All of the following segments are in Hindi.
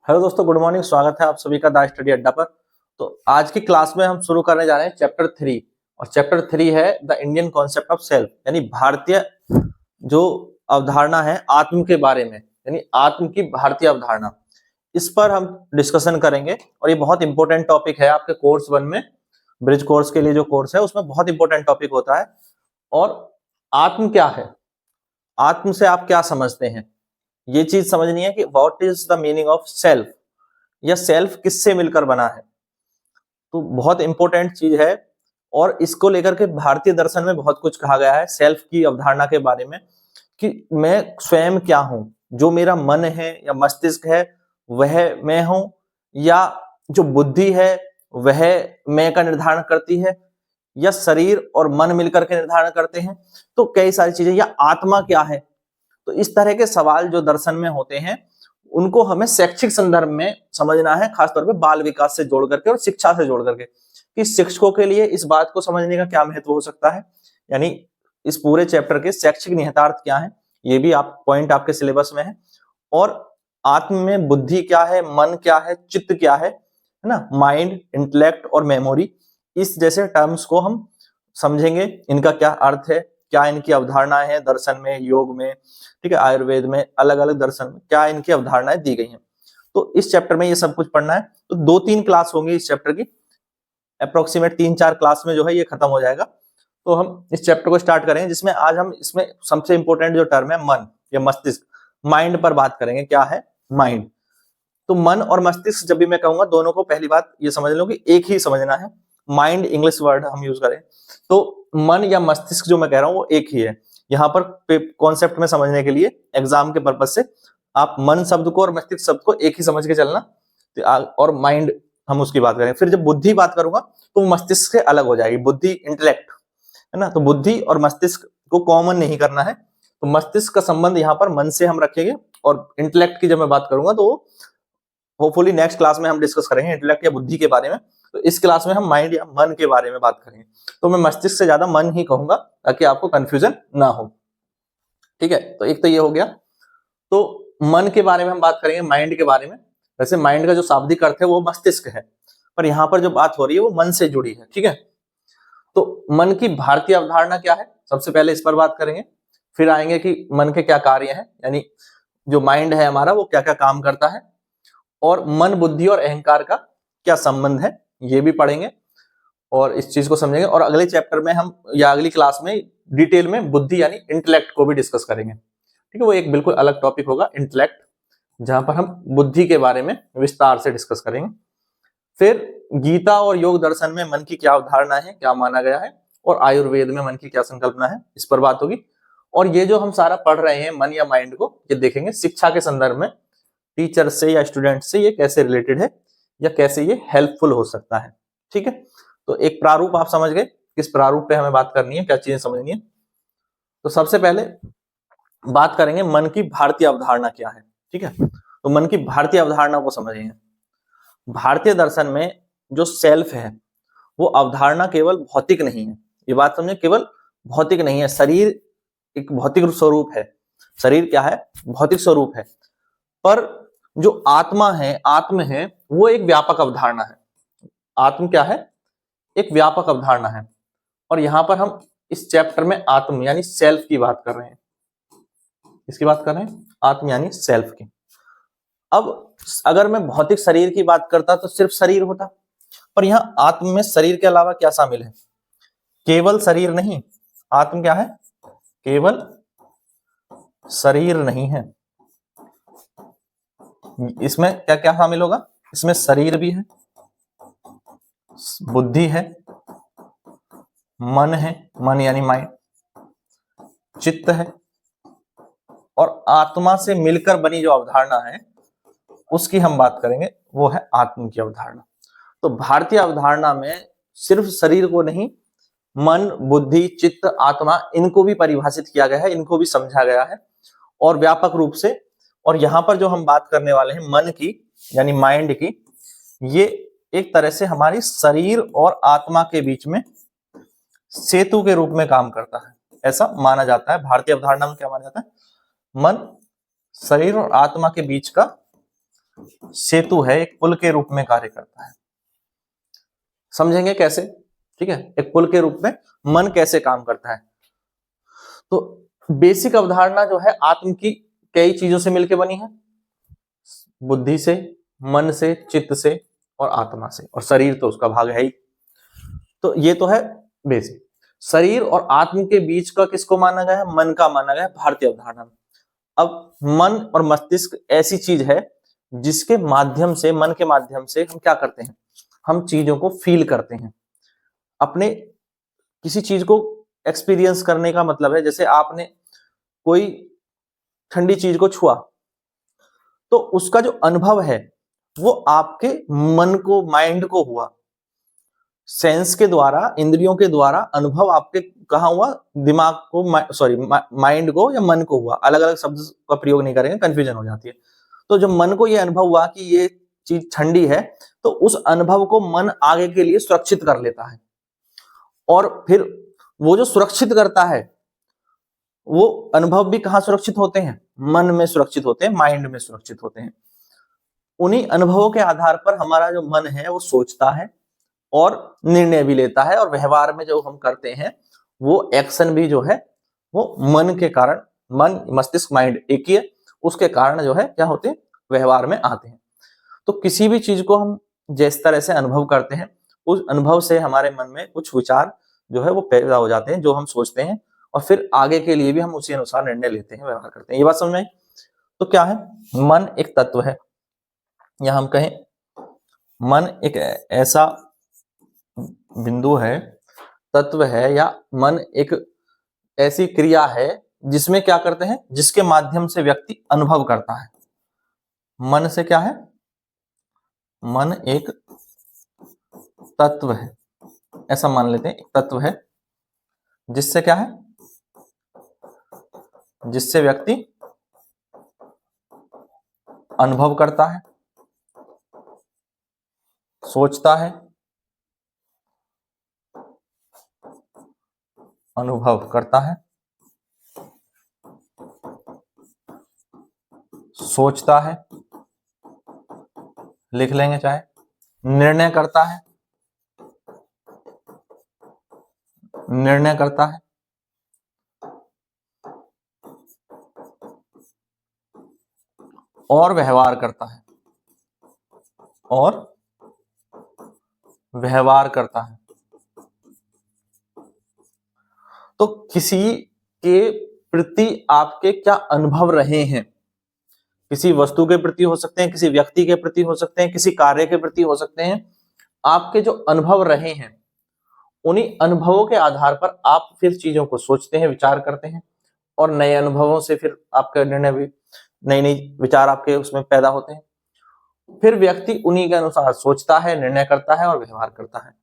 हेलो दोस्तों, गुड मॉर्निंग। स्वागत है आप सभी का द स्टडी अड्डा पर। तो आज की क्लास में हम शुरू करने जा रहे हैं चैप्टर 3। और चैप्टर 3 है the Indian concept of self, यानी भारतीय जो अवधारणा है आत्म के बारे में, यानी आत्म की भारतीय अवधारणा। इस पर हम डिस्कशन करेंगे और ये बहुत इंपॉर्टेंट टॉपिक है आपके कोर्स 1 में। ब्रिज कोर्स के लिए जो कोर्स है उसमें बहुत इंपॉर्टेंट टॉपिक होता है। और आत्म क्या है, आत्म से आप क्या समझते हैं, ये चीज समझनी है कि what is the meaning of self, या सेल्फ किससे मिलकर बना है। तो बहुत इंपॉर्टेंट चीज है और इसको लेकर के भारतीय दर्शन में बहुत कुछ कहा गया है सेल्फ की अवधारणा के बारे में, कि मैं स्वयं क्या हूं, जो मेरा मन है या मस्तिष्क है वह मैं हूं, या जो बुद्धि है वह मैं का निर्धारण करती है, या शरीर और मन मिलकर के निर्धारण करते हैं। तो कई सारी चीजें, या आत्मा क्या है। तो इस तरह के सवाल जो दर्शन में होते हैं उनको हमें शैक्षिक संदर्भ में समझना है, खासतौर पे बाल विकास से जोड़ करके और शिक्षा से जोड़ करके, कि शिक्षकों के लिए इस बात को समझने का क्या महत्व हो सकता है, यानी इस पूरे चैप्टर के शैक्षिक निहितार्थ क्या है, ये भी आप पॉइंट आपके सिलेबस में है। और आत्म में बुद्धि क्या है, मन क्या है, चित्त क्या है ना, माइंड, इंटेलेक्ट और मेमोरी, इस जैसे टर्म्स को हम समझेंगे। इनका क्या अर्थ है, क्या इनकी अवधारणाएं हैं दर्शन में, योग में, ठीक है, आयुर्वेद में, अलग अलग दर्शन में क्या इनकी अवधारणाएं दी गई हैं। तो इस चैप्टर में ये सब कुछ पढ़ना है। तो 2-3 क्लास होंगी इस चैप्टर की, अप्रोक्सीमेट 3-4 क्लास में जो है ये खत्म हो जाएगा। तो हम इस चैप्टर को स्टार्ट करेंगे, जिसमें आज हम इसमें सबसे इंपॉर्टेंट जो टर्म है मन या मस्तिष्क, माइंड पर बात करेंगे। क्या है माइंड? तो मन और मस्तिष्क जब भी मैं कहूंगा, दोनों को पहली बात ये समझ लो कि एक ही समझना है। माइंड इंग्लिश वर्ड हम यूज करें तो मन या मस्तिष्क जो मैं कह रहा हूं वो एक ही है। यहाँ पर कॉन्सेप्ट में समझने के लिए एग्जाम के पर्पज से आप मन शब्द को और मस्तिष्क शब्द को एक ही समझ के चलना। और माइंड हम उसकी बात करें, फिर जब बुद्धि बात करूंगा तो मस्तिष्क से अलग हो जाएगी। बुद्धि इंटेलेक्ट है ना, तो बुद्धि और मस्तिष्क को कॉमन नहीं करना है। तो मस्तिष्क का संबंध यहाँ पर मन से हम रखेंगे, और इंटेलेक्ट की जब मैं बात करूंगा तो होपफुली नेक्स्ट क्लास में हम डिस्कस करेंगे इंटेलेक्ट या बुद्धि के बारे में। तो इस क्लास में हम माइंड या मन के बारे में बात करेंगे। तो मैं मस्तिष्क से ज्यादा मन ही कहूंगा ताकि आपको कंफ्यूजन ना हो। ठीक है, तो एक तो ये हो गया। तो मन के बारे में हम बात करेंगे, माइंड के बारे में। वैसे माइंड का जो शाब्दिक अर्थ है वो मस्तिष्क है, पर यहाँ पर जो बात हो रही है वो मन से जुड़ी है। ठीक है, तो मन की भारतीय अवधारणा क्या है, सबसे पहले इस पर बात करेंगे। फिर आएंगे कि मन के क्या कार्य हैं, यानी जो माइंड है हमारा वो क्या क्या काम करता है, और मन, बुद्धि और अहंकार का क्या संबंध है, ये भी पढ़ेंगे और इस चीज को समझेंगे। और अगले चैप्टर में हम, या अगली क्लास में डिटेल में बुद्धि यानी इंटेलेक्ट को भी डिस्कस करेंगे। ठीक है, वो एक बिल्कुल अलग टॉपिक होगा इंटेलेक्ट, जहां पर हम बुद्धि के बारे में विस्तार से डिस्कस करेंगे। फिर गीता और योग दर्शन में मन की क्या अवधारणा है, क्या माना गया है, और आयुर्वेद में मन की क्या संकल्पना है, इस पर बात होगी। और ये जो हम सारा पढ़ रहे हैं मन या माइंड को, ये देखेंगे शिक्षा के संदर्भ में, टीचर से या स्टूडेंट से ये कैसे रिलेटेड है या कैसे ये हेल्पफुल हो सकता है। ठीक है, तो एक प्रारूप आप समझ गए, किस प्रारूप पे हमें बात करनी है, क्या चीजें समझनी है। तो सबसे पहले बात करेंगे मन की भारतीय अवधारणा क्या है। ठीक है, तो मन की भारतीय अवधारणा को समझेंगे। भारतीय दर्शन में जो सेल्फ है वो अवधारणा केवल भौतिक नहीं है, ये बात समझे, केवल भौतिक नहीं है। शरीर एक भौतिक स्वरूप है, शरीर क्या है, भौतिक स्वरूप है, पर जो आत्मा है, आत्म है, वो एक व्यापक अवधारणा है। आत्म क्या है, एक व्यापक अवधारणा है। और यहां पर हम इस चैप्टर में आत्म यानी सेल्फ की बात कर रहे हैं। इसकी बात कर रहे हैं, आत्म यानी सेल्फ की। अब अगर मैं भौतिक शरीर की बात करता तो सिर्फ शरीर होता, पर यहां आत्म में शरीर के अलावा क्या शामिल है, केवल शरीर नहीं। आत्म क्या है, केवल शरीर नहीं है, इसमें क्या क्या शामिल होगा, इसमें शरीर भी है, बुद्धि है, मन है, मन यानी माइंड, चित्त है, और आत्मा से मिलकर बनी जो अवधारणा है उसकी हम बात करेंगे, वो है आत्म की अवधारणा। तो भारतीय अवधारणा में सिर्फ शरीर को नहीं, मन, बुद्धि, चित्त, आत्मा, इनको भी परिभाषित किया गया है, इनको भी समझा गया है और व्यापक रूप से। और यहां पर जो हम बात करने वाले हैं मन की यानी माइंड की, ये एक तरह से हमारी शरीर और आत्मा के बीच में सेतु के रूप में काम करता है, ऐसा माना जाता है। भारतीय अवधारणा में क्या माना जाता है, मन, शरीर और आत्मा के बीच का सेतु है, एक पुल के रूप में कार्य करता है। समझेंगे कैसे? ठीक है, एक पुल के रूप में मन कैसे काम करता है। तो बेसिक अवधारणा जो है आत्म की कई चीजों से मिलकर बनी है, बुद्धि से, मन से, चित्त से और आत्मा से, और शरीर तो उसका भाग है ही। तो ये तो है बेसिक। शरीर और आत्म के बीच का किसको माना गया है? मन का माना गया है भारतीय अवधारणा में। अब मन और मस्तिष्क ऐसी चीज है जिसके माध्यम से, मन के माध्यम से हम क्या करते हैं? हम चीजों को फील करते हैं। अपने किसी चीज को एक्सपीरियंस करने का मतलब है, जैसे आपने कोई ठंडी चीज को छुआ, तो उसका जो अनुभव है वो आपके मन को, माइंड को हुआ। सेंस के द्वारा, इंद्रियों के द्वारा अनुभव आपके कहाँ हुआ? दिमाग को, सॉरी माइंड को या मन को हुआ। अलग अलग शब्द का प्रयोग नहीं करेंगे, कंफ्यूजन हो जाती है। तो जब मन को ये अनुभव हुआ कि ये चीज ठंडी है, तो उस अनुभव को मन आगे के लिए सुरक्षित कर लेता है, और फिर वो जो सुरक्षित करता है, वो अनुभव भी कहाँ सुरक्षित होते हैं? मन में सुरक्षित होते हैं, माइंड में सुरक्षित होते हैं। उन्हीं अनुभवों के आधार पर हमारा जो मन है वो सोचता है और निर्णय भी लेता है, और व्यवहार में जो हम करते हैं वो एक्शन भी जो है वो मन के कारण, मन मस्तिष्क माइंड एक ही है, उसके कारण जो है क्या होते हैं? व्यवहार में आते हैं। तो किसी भी चीज को हम जिस तरह से अनुभव करते हैं, उस अनुभव से हमारे मन में कुछ विचार जो है वो पैदा हो जाते हैं, जो हम सोचते हैं, और फिर आगे के लिए भी हम उसी अनुसार निर्णय लेते हैं, व्यवहार करते हैं। ये बात समझ में आई? तो क्या है? मन एक तत्व है, या हम कहें मन एक ऐसा बिंदु है, तत्व है, या मन एक ऐसी क्रिया है जिसमें क्या करते हैं? जिसके माध्यम से व्यक्ति अनुभव करता है। मन से क्या है? मन एक तत्व है, ऐसा मान लेते हैं, एक तत्व है जिससे क्या है? जिससे व्यक्ति अनुभव करता है, सोचता है, अनुभव करता है, सोचता है, लिख लेंगे चाहे, निर्णय करता है, निर्णय करता है, और व्यवहार करता है, और व्यवहार करता है। तो किसी के प्रति आपके क्या अनुभव रहे हैं? किसी वस्तु के प्रति हो सकते हैं, किसी व्यक्ति के प्रति हो सकते हैं, किसी कार्य के प्रति हो सकते हैं। आपके जो अनुभव रहे हैं, उन्हीं अनुभवों के आधार पर आप फिर चीजों को सोचते हैं, विचार करते हैं, और नए अनुभवों से फिर आपका निर्णय भी, नई नई विचार आपके उसमें पैदा होते हैं। फिर व्यक्ति उन्हीं के अनुसार सोचता है, निर्णय करता है और व्यवहार करता है।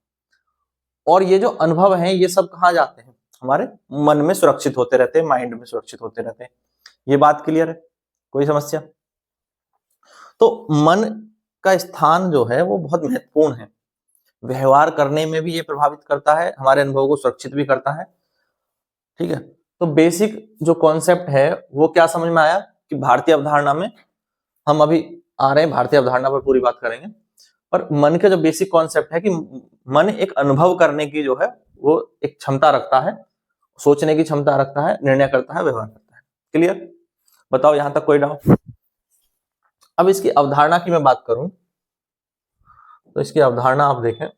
और ये जो अनुभव हैं, ये सब कहाँ जाते हैं? हमारे मन में सुरक्षित होते रहते हैं, माइंड में सुरक्षित होते रहते हैं। ये बात क्लियर है? कोई समस्या? तो मन का स्थान जो है वो बहुत महत्वपूर्ण है। व्यवहार करने में भी ये प्रभावित करता है, हमारे अनुभव को सुरक्षित भी करता है। ठीक है, तो बेसिक जो कॉन्सेप्ट है वो क्या समझ में आया कि भारतीय अवधारणा में, हम अभी आ रहे हैं भारतीय अवधारणा पर पूरी बात करेंगे, पर मन का जो बेसिक कॉन्सेप्ट है कि मन एक अनुभव करने की जो है वो एक क्षमता रखता है, सोचने की क्षमता रखता है, निर्णय करता है, व्यवहार करता है। क्लियर? बताओ यहां तक कोई डाउट? अब इसकी अवधारणा की मैं बात करूं तो इसकी अवधारणा आप देखें,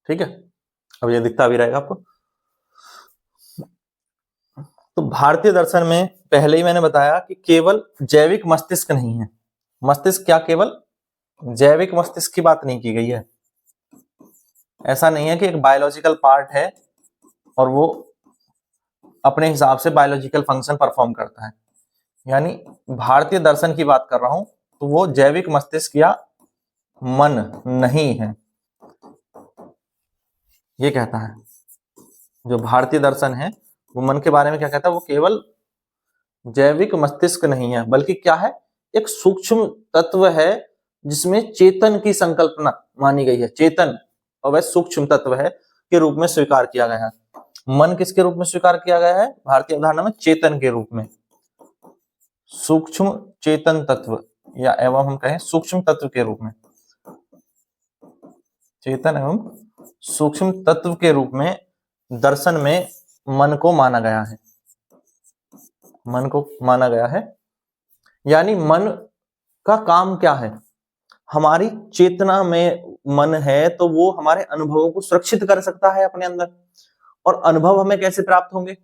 ठीक है, अब ये दिखता भी रहेगा आपको। तो भारतीय दर्शन में पहले ही मैंने बताया कि केवल जैविक मस्तिष्क नहीं है। मस्तिष्क क्या केवल जैविक मस्तिष्क की बात नहीं की गई है। ऐसा नहीं है कि एक बायोलॉजिकल पार्ट है और वो अपने हिसाब से बायोलॉजिकल फंक्शन परफॉर्म करता है। यानी भारतीय दर्शन की बात कर रहा हूं तो वो जैविक मस्तिष्क या मन नहीं है, ये कहता है। जो भारतीय दर्शन है वो मन के बारे में क्या कहता है? वो केवल जैविक मस्तिष्क नहीं है, बल्कि क्या है? एक सूक्ष्म तत्व है जिसमें चेतन की संकल्पना मानी गई है, चेतन और वह सूक्ष्म तत्व है के रूप में स्वीकार किया गया है। मन किसके रूप में स्वीकार किया गया है भारतीय अवधारणा में? चेतन के रूप में, सूक्ष्म चेतन तत्व या एवं हम कहें सूक्ष्म तत्व के रूप में, चेतन एवं सूक्ष्म तत्व के रूप में दर्शन में मन को माना गया है, मन को माना गया है। यानी मन का काम क्या है? हमारी चेतना में मन है तो वो हमारे अनुभवों को सुरक्षित कर सकता है अपने अंदर। और अनुभव हमें कैसे प्राप्त होंगे?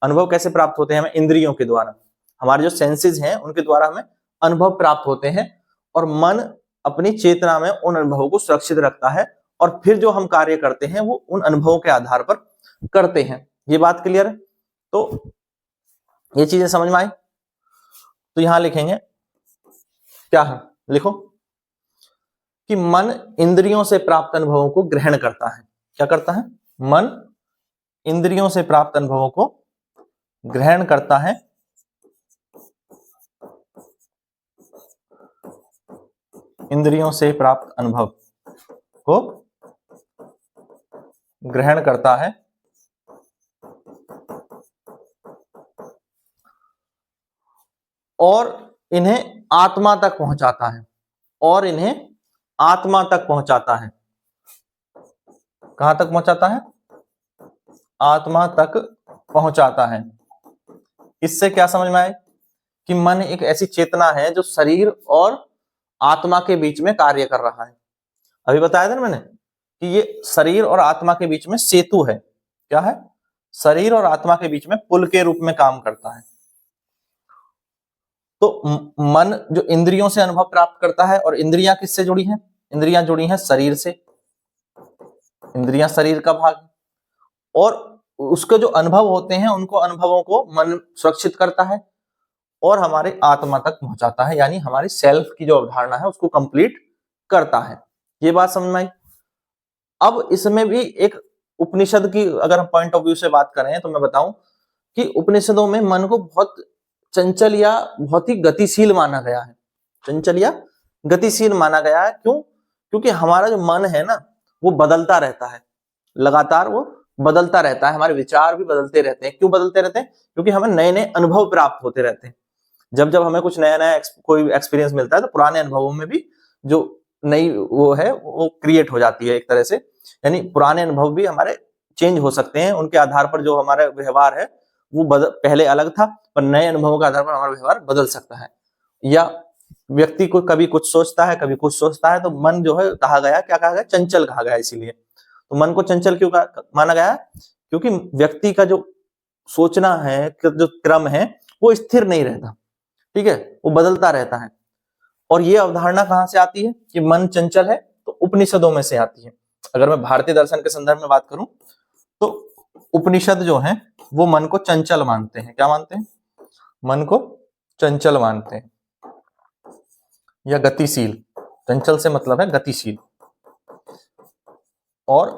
अनुभव कैसे प्राप्त होते हैं? हमें इंद्रियों के द्वारा, हमारे जो सेंसेस हैं उनके द्वारा हमें अनुभव प्राप्त होते हैं। और मन अपनी चेतना में उन अनुभवों को सुरक्षित रखता है और फिर जो हम कार्य करते हैं वो उन अनुभवों के आधार पर करते हैं। ये बात क्लियर है? तो ये चीजें समझ में आई? तो यहां लिखेंगे क्या है, लिखो कि मन इंद्रियों से प्राप्त अनुभवों को ग्रहण करता है। क्या करता है? मन इंद्रियों से प्राप्त अनुभवों को ग्रहण करता है इंद्रियों से प्राप्त अनुभव को ग्रहण करता है और इन्हें आत्मा तक पहुंचाता है, और इन्हें आत्मा तक पहुंचाता है। कहां तक पहुंचाता है? आत्मा तक पहुंचाता है। इससे क्या समझ में आए कि मन एक ऐसी चेतना है जो शरीर और आत्मा के बीच में कार्य कर रहा है। अभी बताया था ना मैंने कि ये शरीर और आत्मा के बीच में सेतु है। क्या है? शरीर और आत्मा के बीच में पुल के रूप में काम करता है। तो मन जो इंद्रियों से अनुभव प्राप्त करता है, और इंद्रियां किससे जुड़ी हैं? इंद्रियां जुड़ी हैं शरीर से, इंद्रियां शरीर का भाग, और उसके जो अनुभव होते हैं उनको अनुभवों को मन सुरक्षित करता है और हमारे आत्मा तक पहुंचाता है, यानी हमारी सेल्फ की जो अवधारणा है उसको कंप्लीट करता है। ये बात समझ में आई? अब इसमें भी एक उपनिषद की अगर हम पॉइंट ऑफ व्यू से बात करें तो मैं बताऊं कि उपनिषदों में मन को बहुत चंचल या बहुत ही गतिशील माना गया है। चंचल या गतिशील माना गया है। क्यों? क्योंकि हमारा जो मन है ना वो बदलता रहता है, लगातार वो बदलता रहता है, हमारे विचार भी बदलते रहते हैं। क्यों बदलते रहते हैं? क्योंकि हमें नए नए अनुभव प्राप्त होते रहते हैं। जब जब हमें कुछ नया नया कोई एक्सपीरियंस मिलता है तो पुराने अनुभवों में भी जो नई वो है वो क्रिएट हो जाती है एक तरह से। यानी पुराने अनुभव भी हमारे चेंज हो सकते हैं, उनके आधार पर जो हमारा व्यवहार है वो पहले अलग था, पर नए अनुभवों के आधार पर हमारा व्यवहार बदल सकता है। या व्यक्ति को कभी कुछ सोचता है कभी कुछ सोचता है, तो मन जो है कहा गया, क्या कहा गया? चंचल कहा गया। इसीलिए तो मन को चंचल क्यों माना गया? क्योंकि व्यक्ति का जो सोचना है, जो क्रम है वो स्थिर नहीं रहता, ठीक है, वो बदलता रहता है। और ये अवधारणा कहां से आती है कि मन चंचल है? तो उपनिषदों में से आती है। अगर मैं भारतीय दर्शन के संदर्भ में बात करूं तो उपनिषद जो है वो मन को चंचल मानते हैं। क्या मानते हैं? मन को चंचल मानते हैं या गतिशील। चंचल से मतलब है गतिशील और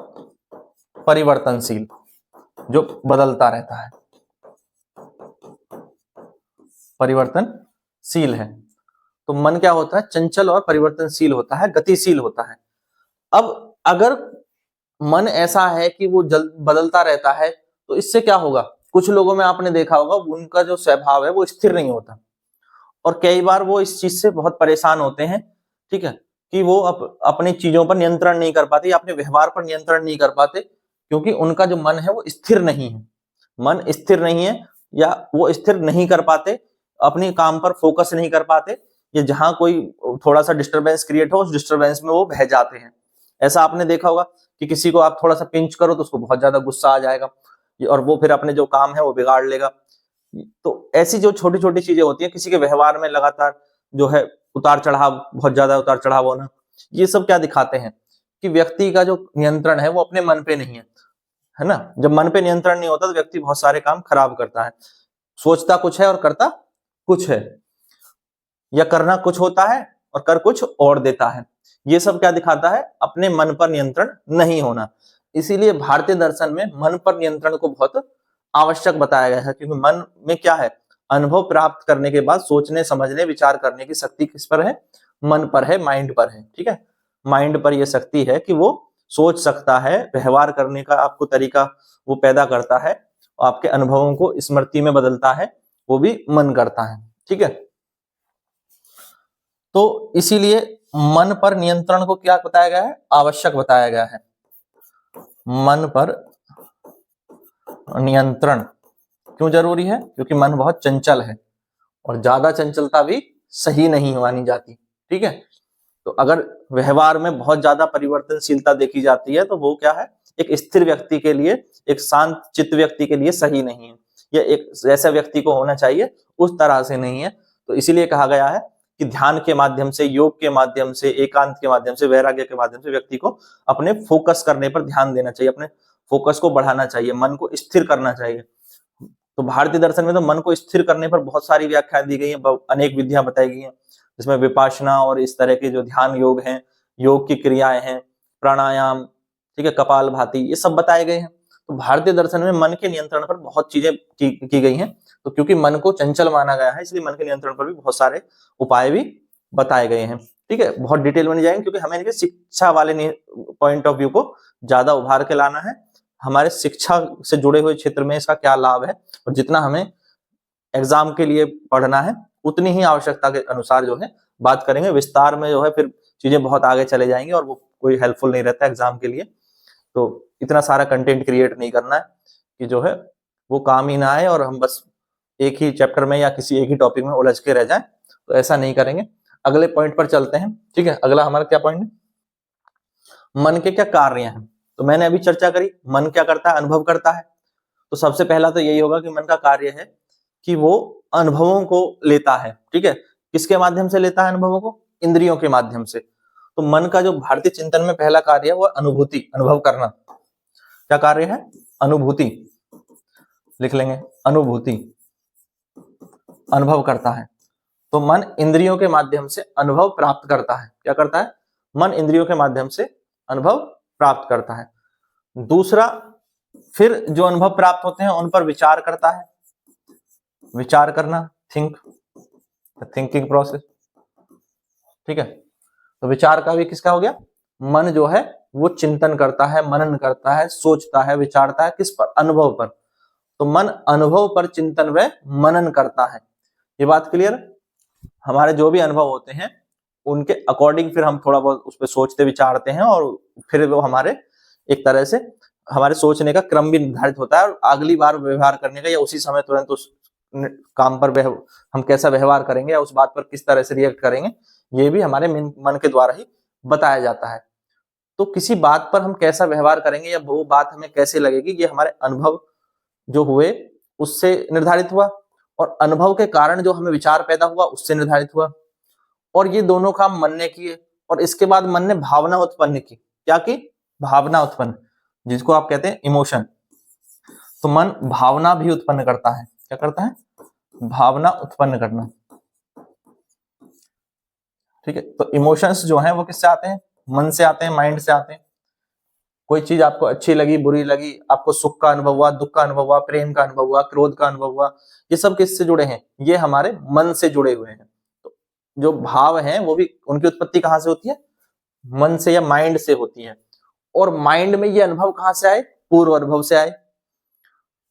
परिवर्तनशील, जो बदलता रहता है, परिवर्तनशील है। तो मन क्या होता है? चंचल और परिवर्तनशील होता है, गतिशील होता है। अब अगर मन ऐसा है कि वो बदलता रहता है तो इससे क्या होगा? कुछ लोगों में आपने देखा होगा उनका जो स्वभाव है वो स्थिर नहीं होता, और कई बार वो इस चीज से बहुत परेशान होते हैं, ठीक है, कि वो अपनी चीजों पर नियंत्रण नहीं कर पाते या अपने व्यवहार पर नियंत्रण नहीं कर पाते, क्योंकि उनका जो मन है वो स्थिर नहीं है। मन स्थिर नहीं है या वो स्थिर नहीं कर पाते, अपने काम पर फोकस नहीं कर पाते, या जहां कोई थोड़ा सा डिस्टरबेंस क्रिएट हो उस डिस्टरबेंस में वो बह जाते हैं। ऐसा आपने देखा होगा कि किसी को आप थोड़ा सा पिंच करो तो उसको बहुत ज्यादा गुस्सा आ जाएगा और वो फिर अपने जो काम है वो बिगाड़ लेगा। तो ऐसी जो छोटी छोटी चीजें होती हैं, किसी के व्यवहार में लगातार जो है उतार चढ़ाव, बहुत ज्यादा उतार चढ़ाव होना, ये सब क्या दिखाते हैं कि व्यक्ति का जो नियंत्रण है वो अपने मन पे नहीं है ना। जब मन पे नियंत्रण नहीं होता तो व्यक्ति बहुत सारे काम खराब करता है, सोचता कुछ है और करता कुछ है, या करना कुछ होता है और कर कुछ और देता है। ये सब क्या दिखाता है? अपने मन पर नियंत्रण नहीं होना। इसीलिए भारतीय दर्शन में मन पर नियंत्रण को बहुत आवश्यक बताया गया है, क्योंकि मन में क्या है? अनुभव प्राप्त करने के बाद सोचने समझने विचार करने की शक्ति किस पर है? मन पर है, माइंड पर है। ठीक है, माइंड पर यह शक्ति है कि वो सोच सकता है, व्यवहार करने का आपको तरीका वो पैदा करता है, आपके अनुभवों को स्मृति में बदलता है, वो भी मन करता है। ठीक है, तो इसीलिए मन पर नियंत्रण को क्या बताया गया है? आवश्यक बताया गया है। मन पर नियंत्रण क्यों जरूरी है? क्योंकि मन बहुत चंचल है और ज्यादा चंचलता भी सही नहीं मानी जाती। ठीक है, तो अगर व्यवहार में बहुत ज्यादा परिवर्तनशीलता देखी जाती है तो वो क्या है? एक स्थिर व्यक्ति के लिए, एक शांत चित्त व्यक्ति के लिए सही नहीं है। यह एक जैसा व्यक्ति को होना चाहिए उस तरह से नहीं है। तो इसीलिए कहा गया है कि ध्यान के माध्यम से, योग के माध्यम से, एकांत के माध्यम से, वैराग्य के माध्यम से व्यक्ति को अपने फोकस करने पर ध्यान देना चाहिए, अपने फोकस को बढ़ाना चाहिए, मन को स्थिर करना चाहिए। तो भारतीय दर्शन में तो मन को स्थिर करने पर बहुत सारी व्याख्याएं दी गई हैं, अनेक विधियां बताई गई हैं, जिसमें विपासना और इस तरह के जो ध्यान योग हैं, योग की क्रियाएं हैं, प्राणायाम, ठीक है, कपालभाति, ये सब बताए गए हैं। तो भारतीय दर्शन में मन के नियंत्रण पर बहुत चीजें की गई हैं। तो क्योंकि मन को चंचल माना गया है, इसलिए मन के नियंत्रण पर भी बहुत सारे उपाय भी बताए गए हैं। ठीक है, बहुत डिटेल में नहीं जाएंगे क्योंकि हमें इनके शिक्षा वाले पॉइंट ऑफ व्यू को ज्यादा उभार के लाना है। हमारे शिक्षा से जुड़े हुए क्षेत्र में इसका क्या लाभ है और जितना हमें एग्जाम के लिए पढ़ना है उतनी ही आवश्यकता के अनुसार जो है बात करेंगे। विस्तार में जो है फिर चीजें बहुत आगे चले जाएंगी और वो कोई हेल्पफुल नहीं रहता एग्जाम के लिए। तो इतना सारा कंटेंट क्रिएट नहीं करना है कि जो है वो काम ही ना आए और हम बस एक ही चैप्टर में या किसी एक ही टॉपिक में उलझ के रह जाए। तो ऐसा नहीं करेंगे। अगले पॉइंट पर चलते हैं। ठीक है, अगला हमारा क्या पॉइंट है? मन के क्या कार्य हैं? तो मैंने अभी चर्चा करी, मन क्या करता है? अनुभव करता है। तो सबसे पहला तो यही होगा कि मन का कार्य है कि वो अनुभवों को लेता है। ठीक है, किसके माध्यम से लेता है अनुभवों को? इंद्रियों के माध्यम से। तो मन का जो भारतीय चिंतन में पहला कार्य है वो अनुभूति, अनुभव करना। क्या कार्य है? अनुभूति। लिख लेंगे, अनुभूति, अनुभव करता है। तो मन इंद्रियों के माध्यम से अनुभव प्राप्त करता है। क्या करता है? मन इंद्रियों के माध्यम से अनुभव प्राप्त करता है। दूसरा, फिर जो अनुभव प्राप्त होते हैं उन पर विचार करता है। विचार करना, थिंकिंग प्रोसेस। ठीक है, तो विचार का भी किसका हो गया? मन जो है वो चिंतन करता है, मनन करता है, सोचता है, विचारता है। किस पर? अनुभव पर। तो मन अनुभव पर चिंतन व मनन करता है। ये बात क्लियर? हमारे जो भी अनुभव होते हैं उनके अकॉर्डिंग फिर हम थोड़ा बहुत उस पर सोचते विचारते हैं और फिर वो हमारे एक तरह से हमारे सोचने का क्रम भी निर्धारित होता है और अगली बार व्यवहार करने का या उसी समय तुरंत उस काम पर हम कैसा व्यवहार करेंगे या उस बात पर किस तरह से रिएक्ट करेंगे, ये भी हमारे मन के द्वारा ही बताया जाता है। तो किसी बात पर हम कैसा व्यवहार करेंगे या वो बात हमें कैसे लगेगी, ये हमारे अनुभव जो हुए उससे निर्धारित हुआ और अनुभव के कारण जो हमें विचार पैदा हुआ उससे निर्धारित हुआ। और ये दोनों काम मन ने किए और इसके बाद मन ने भावना उत्पन्न की। क्या की? भावना उत्पन्न, जिसको आप कहते हैं इमोशन। तो मन भावना भी उत्पन्न करता है। क्या करता है? भावना उत्पन्न करना। ठीक है, तो इमोशंस जो हैं वो किससे आते हैं? मन से आते हैं, माइंड से आते हैं। कोई चीज आपको अच्छी लगी, बुरी लगी, आपको सुख का अनुभव हुआ, दुख का अनुभव हुआ, प्रेम का अनुभव हुआ, क्रोध का अनुभव हुआ, ये सब किससे जुड़े हैं? ये हमारे मन से जुड़े हुए हैं। तो जो भाव हैं वो भी उनकी उत्पत्ति कहां से होती है? मन से या माइंड से होती है। और माइंड में ये अनुभव कहां से आए? पूर्व अनुभव से आए।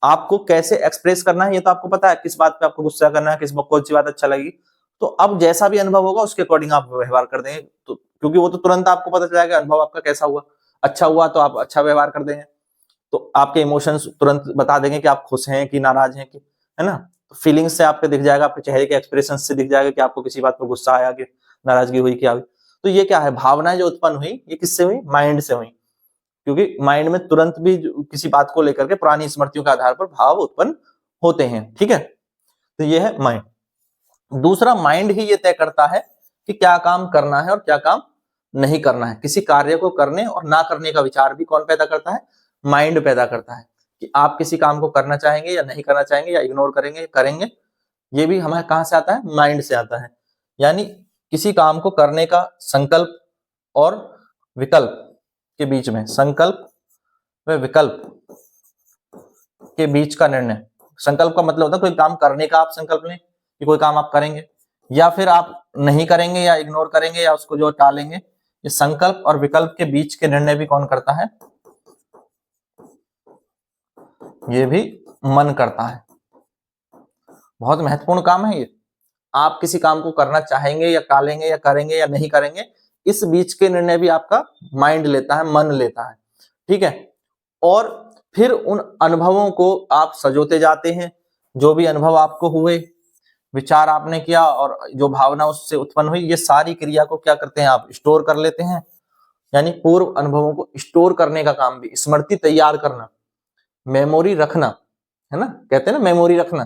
आपको कैसे एक्सप्रेस करना है ये तो आपको पता है, किस बात पे आपको गुस्सा करना है, किस कौन सी बात अच्छा लगी। तो अब जैसा भी अनुभव होगा उसके अकॉर्डिंग आप व्यवहार कर देंगे। तो क्योंकि वो तो तुरंत आपको पता चल जाएगा अनुभव आपका कैसा हुआ। अच्छा हुआ तो आप अच्छा व्यवहार कर देंगे, तो आपके इमोशंस तुरंत बता देंगे कि आप खुश हैं कि नाराज हैं, कि है ना। तो फीलिंग्स से आपको दिख जाएगा, आपके चेहरे के एक्सप्रेशन से दिख जाएगा कि आपको किसी बात पर गुस्सा आया, कि नाराजगी हुई, क्या हुई। तो ये क्या है? भावनाएं जो उत्पन्न हुई ये किससे हुई? माइंड से हुई। क्योंकि माइंड में तुरंत भी किसी बात को लेकर के पुरानी स्मृतियों के आधार पर भाव उत्पन्न होते हैं। ठीक है, तो ये है माइंड। दूसरा, माइंड ही ये तय करता है कि क्या काम करना है और क्या काम नहीं करना है। किसी कार्य को करने और ना करने का विचार भी कौन पैदा करता है? माइंड पैदा करता है कि आप किसी काम को करना चाहेंगे या नहीं करना चाहेंगे, या इग्नोर करेंगे, करेंगे। ये भी हमें कहां से आता है? माइंड से आता है। यानी किसी काम को करने का संकल्प और विकल्प के बीच में, संकल्प व विकल्प के बीच का निर्णय। संकल्प का मतलब होता है कोई काम करने का आप संकल्प लें कि कोई काम आप करेंगे, या फिर आप नहीं करेंगे या इग्नोर करेंगे या उसको जो टालेंगे, ये संकल्प और विकल्प के बीच के निर्णय भी कौन करता है? ये भी मन करता है। बहुत महत्वपूर्ण काम है ये। आप किसी काम को करना चाहेंगे या टालेंगे या करेंगे या नहीं करेंगे, इस बीच के निर्णय भी आपका माइंड लेता है, मन लेता है। ठीक है। और फिर उन अनुभवों को आप सजोते जाते हैं। जो भी अनुभव आपको हुए, विचार आपने किया और जो भावना उससे उत्पन्न हुई, ये सारी क्रिया को क्या करते हैं आप? स्टोर कर लेते हैं। यानी पूर्व अनुभवों को स्टोर करने का काम भी, स्मृति तैयार करना, मेमोरी रखना, है ना, कहते हैं ना मेमोरी रखना।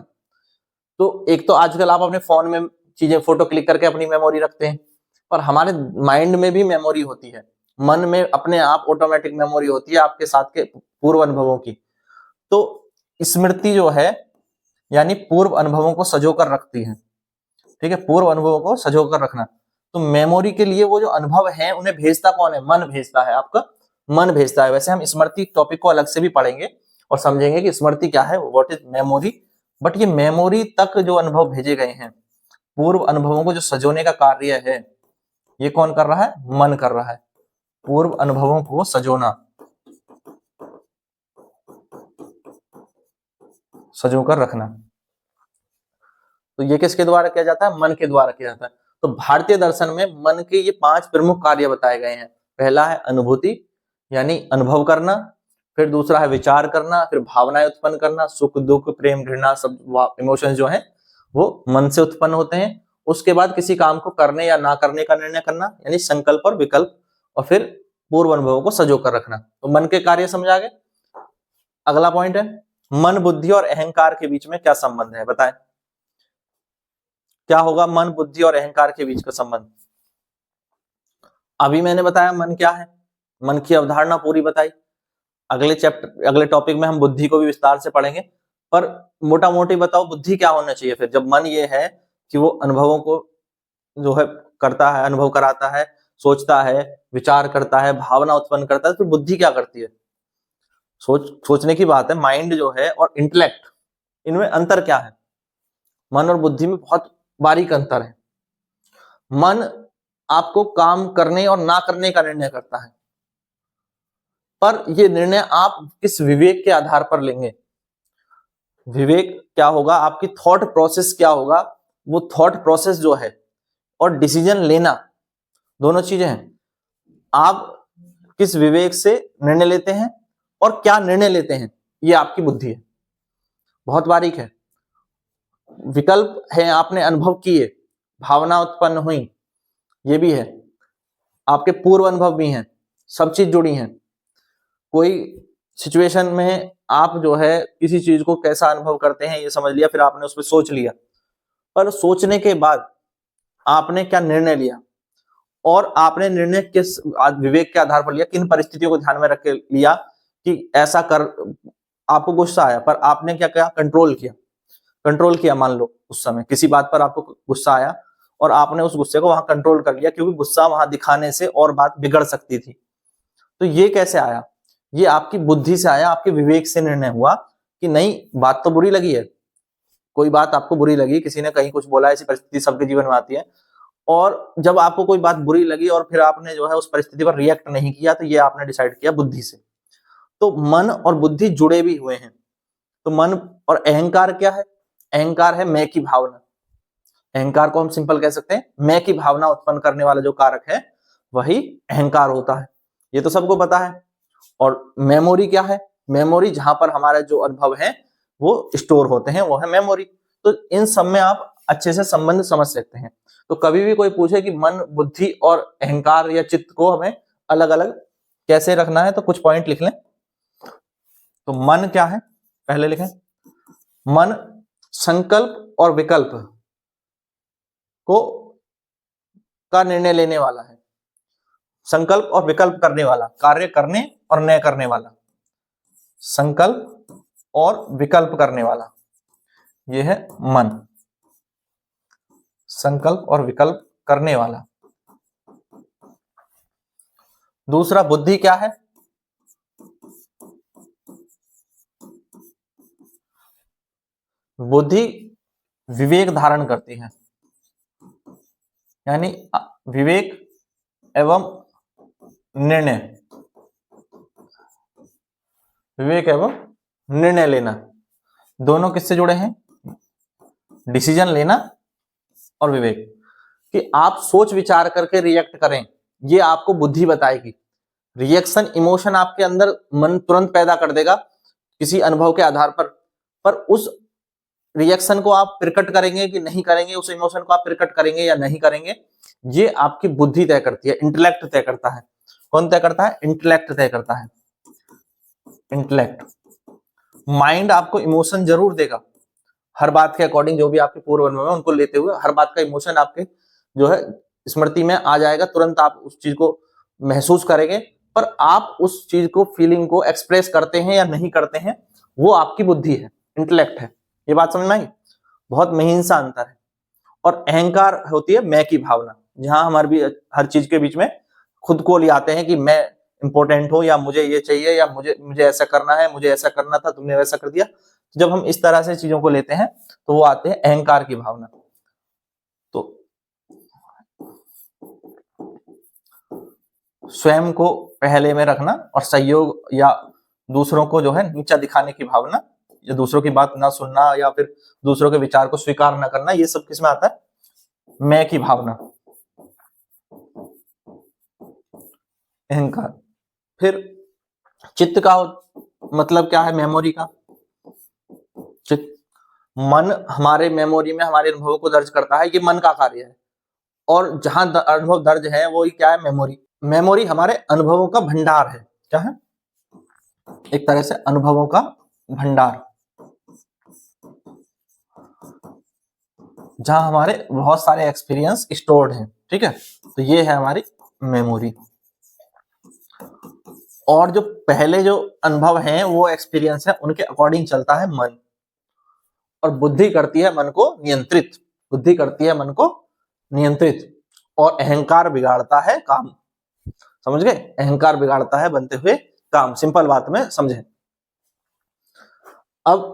तो एक तो आजकल आप अपने फोन में चीजें फोटो क्लिक करके अपनी मेमोरी रखते हैं, पर हमारे माइंड में भी मेमोरी होती है, मन में अपने आप ऑटोमेटिक मेमोरी होती है आपके साथ के पूर्व अनुभवों की। तो स्मृति जो है यानी पूर्व अनुभवों को सजो कर रखती है। ठीक है, पूर्व अनुभवों को सजो कर रखना। तो मेमोरी के लिए वो जो अनुभव है उन्हें भेजता कौन है? मन भेजता है, आपका मन भेजता है। वैसे हम स्मृति टॉपिक को अलग से भी पढ़ेंगे और समझेंगे कि स्मृति क्या है, व्हाट इज मेमोरी। बट ये मेमोरी तक जो अनुभव भेजे गए हैं, पूर्व अनुभवों को जो सजोने का कार्य है, ये कौन कर रहा है? मन कर रहा है। पूर्व अनुभवों को सजोना, सजो कर रखना, तो ये किसके द्वारा किया जाता है? मन के द्वारा किया जाता है। तो भारतीय दर्शन में मन के ये 5 प्रमुख कार्य बताए गए हैं। पहला है अनुभूति, यानी अनुभव करना। फिर दूसरा है विचार करना, फिर भावनाएं उत्पन्न करना, सुख दुख प्रेम घृणा सब इमोशंस जो हैं वो मन से उत्पन्न होते हैं। उसके बाद किसी काम को करने या ना करने का निर्णय करना, यानी संकल्प और विकल्प, और फिर पूर्व अनुभवों को सजो कर रखना। तो मन के कार्य समझा गए। अगला पॉइंट है मन बुद्धि और अहंकार के बीच में क्या संबंध है, बताएं क्या होगा मन बुद्धि और अहंकार के बीच का संबंध? अभी मैंने बताया मन क्या है, मन की अवधारणा पूरी बताई। अगले टॉपिक में हम बुद्धि को भी विस्तार से पढ़ेंगे, पर मोटा मोटी बताओ बुद्धि क्या होना चाहिए फिर, जब मन ये है कि वो अनुभवों को जो है करता है, अनुभव कराता है, सोचता है, विचार करता है, भावना उत्पन्न करता है, फिर बुद्धि क्या करती है? सोचने की बात है। माइंड जो है और इंटेलेक्ट, इनमें अंतर क्या है? मन और बुद्धि में बहुत बारीक अंतर है। मन आपको काम करने और ना करने का निर्णय करता है, पर यह निर्णय आप किस विवेक के आधार पर लेंगे? विवेक क्या होगा? आपकी थॉट प्रोसेस क्या होगा? वो थॉट प्रोसेस जो है और डिसीजन लेना, दोनों चीजें हैं। आप किस विवेक से निर्णय लेते हैं और क्या निर्णय लेते हैं, ये आपकी बुद्धि है, बहुत बारीक है। विकल्प है, आपने अनुभव किए, भावना उत्पन्न हुई, ये भी है, आपके पूर्व अनुभव भी हैं, सब चीज जुड़ी हैं। कोई सिचुएशन में आप जो है किसी चीज को कैसा अनुभव करते हैं ये समझ लिया, फिर आपने उस पर सोच लिया, पर सोचने के बाद आपने क्या निर्णय लिया और आपने निर्णय किस विवेक के आधार पर लिया, किन परिस्थितियों को ध्यान में रख के लिया कि ऐसा कर, आपको गुस्सा आया पर आपने क्या किया? कंट्रोल किया। मान लो उस समय किसी बात पर आपको गुस्सा आया और आपने उस गुस्से को वहां कंट्रोल कर लिया, क्योंकि गुस्सा वहां दिखाने से और बात बिगड़ सकती थी। तो ये कैसे आया? ये आपकी बुद्धि से आया, आपके विवेक से निर्णय हुआ कि नहीं, बात तो बुरी लगी है, कोई बात आपको बुरी लगी, किसी ने कहीं कुछ बोला, ऐसी परिस्थिति सबके जीवन में आती है, और जब आपको कोई बात बुरी लगी और फिर आपने जो है उस परिस्थिति पर रिएक्ट नहीं किया, तो ये आपने डिसाइड किया बुद्धि से। तो मन और बुद्धि जुड़े भी हुए हैं। तो मन और अहंकार क्या है? अहंकार है मैं की भावना। अहंकार को हम सिंपल कह सकते हैं, मैं की भावना उत्पन्न करने वाला जो कारक है वही अहंकार होता है, ये तो सबको पता है। और मेमोरी क्या है? मेमोरी जहां पर हमारे जो अनुभव है वो स्टोर होते हैं, वो है मेमोरी। तो इन सब में आप अच्छे से संबंध समझ सकते हैं। तो कभी भी कोई पूछे कि मन बुद्धि और अहंकार या चित्त को हमें अलग अलग कैसे रखना है, तो कुछ पॉइंट लिख लें। तो मन क्या है, पहले लिखें। मन संकल्प और विकल्प को का निर्णय लेने वाला है, संकल्प और विकल्प करने वाला, कार्य करने और न करने वाला, संकल्प और विकल्प करने वाला, ये है मन, संकल्प और विकल्प करने वाला। दूसरा बुद्धि क्या है? बुद्धि विवेक धारण करती है। यानी विवेक एवं निर्णय, विवेक एवं निर्णय लेना दोनों किससे जुड़े हैं? डिसीजन लेना और विवेक, कि आप सोच विचार करके रिएक्ट करें, ये आपको बुद्धि बताएगी। रिएक्शन इमोशन आपके अंदर मन तुरंत पैदा कर देगा किसी अनुभव के आधार पर उस रिएक्शन को आप प्रकट करेंगे कि नहीं करेंगे, उस इमोशन को आप प्रकट करेंगे या नहीं करेंगे, ये आपकी बुद्धि तय करती है, इंटेलेक्ट तय करता है। कौन तय करता है? इंटेलेक्ट तय करता है। इंटेलेक्ट, माइंड आपको इमोशन जरूर देगा हर बात के अकॉर्डिंग, जो भी आपके पूर्व अनुभव है उनको लेते हुए हर बात का इमोशन आपके जो है स्मृति में आ जाएगा, तुरंत आप उस चीज को महसूस करेंगे, पर आप उस चीज को, फीलिंग को एक्सप्रेस करते हैं या नहीं करते हैं, वो आपकी बुद्धि है, इंटेलेक्ट है। ये बात समझ में आई? बहुत महीन सा अंतर है। और अहंकार होती है मैं की भावना, जहां हमारे भी हर चीज के बीच में खुद को ले आते हैं कि मैं इंपॉर्टेंट हूं, या मुझे ये चाहिए, या मुझे ऐसा करना है, मुझे ऐसा करना था, तुमने वैसा कर दिया। जब हम इस तरह से चीजों को लेते हैं तो वो आते हैं अहंकार की भावना। तो स्वयं को पहले में रखना और सहयोग या दूसरों को जो है नीचा दिखाने की भावना, या दूसरों की बात ना सुनना, या फिर दूसरों के विचार को स्वीकार ना करना, ये सब किसमें आता है? मैं की भावना, अहंकार। फिर चित्त का मतलब क्या है? मेमोरी का। चित्त, मन हमारे मेमोरी में हमारे अनुभवों को दर्ज करता है, ये मन का कार्य है। और जहां अनुभव दर्ज है वो क्या है? मेमोरी। मेमोरी हमारे अनुभवों का भंडार है। क्या है? एक तरह से अनुभवों का भंडार, जहां हमारे बहुत सारे एक्सपीरियंस स्टोर्ड हैं। ठीक है, तो ये है हमारी मेमोरी। और जो पहले जो अनुभव हैं वो एक्सपीरियंस है, उनके अकॉर्डिंग चलता है मन। और बुद्धि करती है मन को नियंत्रित, बुद्धि करती है मन को नियंत्रित, और अहंकार बिगाड़ता है काम। समझ गए? अहंकार बिगाड़ता है बनते हुए काम। सिंपल बात में समझें। अब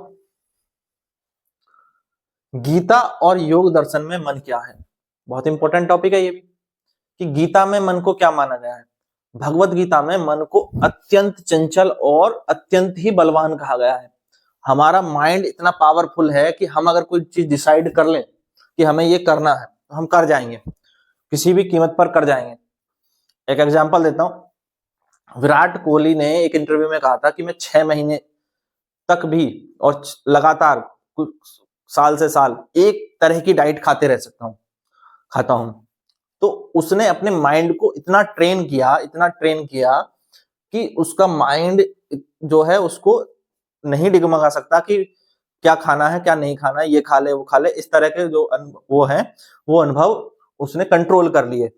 गीता और योग दर्शन में मन क्या है? बहुत इंपॉर्टेंट टॉपिक है ये भी, कि गीता में मन को क्या माना गया है। भगवत गीता में मन को अत्यंत चंचल और अत्यंत ही बलवान कहा गया है। हमारा माइंड इतना पावरफुल है कि हम अगर कोई चीज डिसाइड कर लें कि हमें ये करना है तो हम कर जाएंगे, किसी भी कीमत पर कर जाएंगे। एक एग्जांपल देता हूं। विराट कोहली ने एक इंटरव्यू में कहा था कि मैं 6 महीने तक भी और लगातार साल से साल एक तरह की डाइट खाता हूं। तो उसने अपने माइंड को इतना ट्रेन किया कि उसका माइंड जो है उसको नहीं डिगमगा सकता कि क्या खाना है क्या नहीं खाना है, ये खा ले वो खा ले। इस तरह के जो वो है, वो अनुभव उसने कंट्रोल कर लिए